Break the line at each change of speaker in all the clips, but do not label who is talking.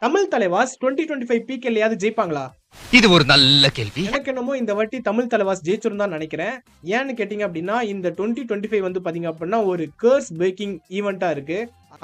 தமிழ் தலைவாஸ் 2025 பிகேலயாவது ஜெயிப்பாங்களா?
இது ஒரு நல்ல கேள்வி.
எனக்கு என்னமோ இந்த வாட்டி தமிழ் தலைவாஸ் ஜெயிச்சிரும் தான் நினைக்கிறேன். ஏன்னு கேட்டீங்க அப்படின்னா, இந்த 2025 வந்து பாத்தீங்க அப்படின்னா ஒரு கர்ஸ் பிரேக்கிங் ஈவென்ட்டா இருக்கு.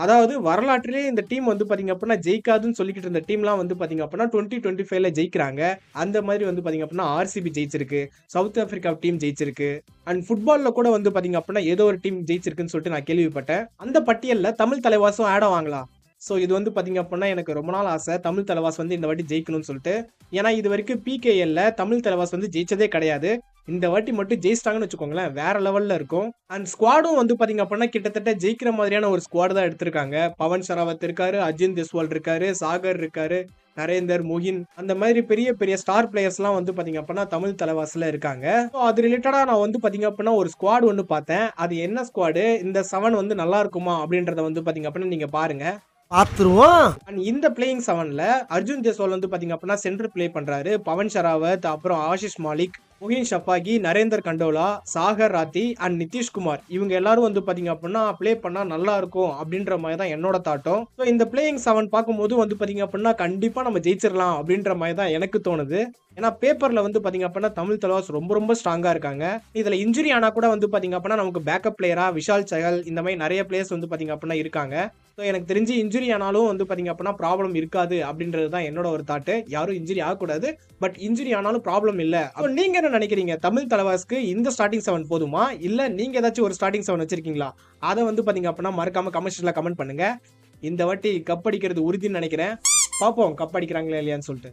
அதாவது வரலாற்றிலே இந்த டீம் வந்து பாத்தீங்க அப்படின்னா ஜெயிக்காதுன்னு சொல்லிக்கிட்டு இருந்த டீம்லாம் வந்து பாத்தீங்க அப்படின்னா 2025ல ஜெயிக்கிறாங்க. அந்த மாதிரி வந்து பாத்தீங்க அப்படின்னா ஆர்சிபி ஜெயிச்சிருக்கு, சவுத் ஆப்பிரிக்கா டீம் ஜெயிச்சிருக்கு, அண்ட் ஃபுட்பால்ல கூட வந்து பாத்தீங்க அப்படின்னா ஏதோ ஒரு டீம் ஜெயிச்சிருக்குன்னு சொல்லிட்டு நான் கேள்விப்பட்டேன். அந்த பட்டியல்ல தமிழ் தலைவாசும் ஆட் ஆவாங்களா? ஸோ இது வந்து பாத்தீங்க அப்படின்னா எனக்கு ரொம்ப நாள் ஆசை தமிழ் தலைவாஸ் வந்து இந்த வாட்டி ஜெயிக்கணும்னு சொல்லிட்டு. ஏன்னா இது வரைக்கும் பிகேஎல்ல தமிழ் தலைவாஸ் வந்து ஜெயிச்சதே கிடையாது. இந்த வாட்டி மட்டும் ஜெயிச்சிட்டாங்கன்னு வச்சுக்கோங்களேன், வேற லெவல்ல இருக்கும். அண்ட் ஸ்குவாடும் வந்து பாத்தீங்க அப்படின்னா கிட்டத்தட்ட ஜெயிக்கிற மாதிரியான ஒரு ஸ்குவாட் தான் எடுத்திருக்காங்க. பவன் ஷராவத் இருக்காரு, அர்ஜுன் தேஸ்வால் இருக்காரு, சாகர் இருக்காரு, நரேந்தர், மொஹின், அந்த மாதிரி பெரிய பெரிய ஸ்டார் பிளேயர்ஸ்லாம் வந்து பாத்தீங்க அப்படின்னா தமிழ் தலைவாஸ்ல இருக்காங்க. ஸோ அது ரிலேட்டடா நான் வந்து பாத்தீங்க அப்படின்னா ஒரு ஸ்குவாட் ஒன்று பார்த்தேன். அது என்ன ஸ்குவாடு, இந்த 7 வந்து நல்லா இருக்குமா அப்படின்றத வந்து பாத்தீங்க அப்படின்னா நீங்க பாருங்க.
பாத்துருவோம்.
அண்ட் இந்த பிளேயிங் 7ல அர்ஜுன் தேஸ்வால் வந்து பாத்தீங்க அப்படின்னா சென்டர் பிளே பண்றாரு. பவன் ஷராவத், அப்புறம் ஆஷிஷ் மாலிக், முகின் ஷஃபாகி, நரேந்தர் கண்டோலா, சாகர் ராத்தி அண்ட் நிதிஷ்குமார், இவங்க எல்லாரும் வந்து பாத்தீங்க அப்படின்னா பிளே பண்ணா நல்லா இருக்கும் அப்படின்ற மாதிரி தான் என்னோட தாட்டம். ஸோ இந்த பிளேயிங் 7 பார்க்கும்போது வந்து பாத்தீங்க அப்படின்னா கண்டிப்பா நம்ம ஜெயிச்சிடலாம் அப்படின்ற மாதிரி தான் எனக்கு தோணுது. ஏன்னா பேப்பர்ல வந்து பாத்தீங்க அப்படின்னா தமிழ் தலைவாஸ் ரொம்ப ரொம்ப ஸ்ட்ராங்கா இருக்காங்க. இதுல இன்ஜுரி ஆனா கூட வந்து பாத்தீங்க அப்படின்னா நமக்கு பேக்கப் பிளேயரா விஷால் சகல், இந்த மாதிரி நிறைய பிளேயர்ஸ் வந்து பாத்தீங்க அப்படின்னா இருக்காங்க. ஸோ எனக்கு தெரிஞ்சு இன்ஜுரி ஆனாலும் வந்து பாத்தீங்க அப்படின்னா ப்ராப்ளம் இருக்காது அப்படின்றது தான் என்னோட ஒரு தாட்டு. யாரும் இன்ஜுரி ஆகக்கூடாது, பட் இன்ஜுரி ஆனாலும் ப்ராப்ளம் இல்ல. அப்போ நீங்க என்ன நினைக்கிறீங்க? தமிழ் தலைவாஸ்க்கு இந்த ஸ்டார்டிங் 7 போதுமா, இல்ல நீங்க ஏதாச்சும் ஒரு ஸ்டார்டிங் 7 வச்சிருக்கீங்களா? அதை வந்து பாத்தீங்க அப்படின்னா மறக்காம கமெண்ட்ஸ்ல கமெண்ட் பண்ணுங்க. இந்த வாட்டி கப் அடிக்கிறது உறுதின்னு நினைக்கிறேன். பார்ப்போம் கப் அடிக்கிறாங்களா இல்லையான்னு சொல்லிட்டு.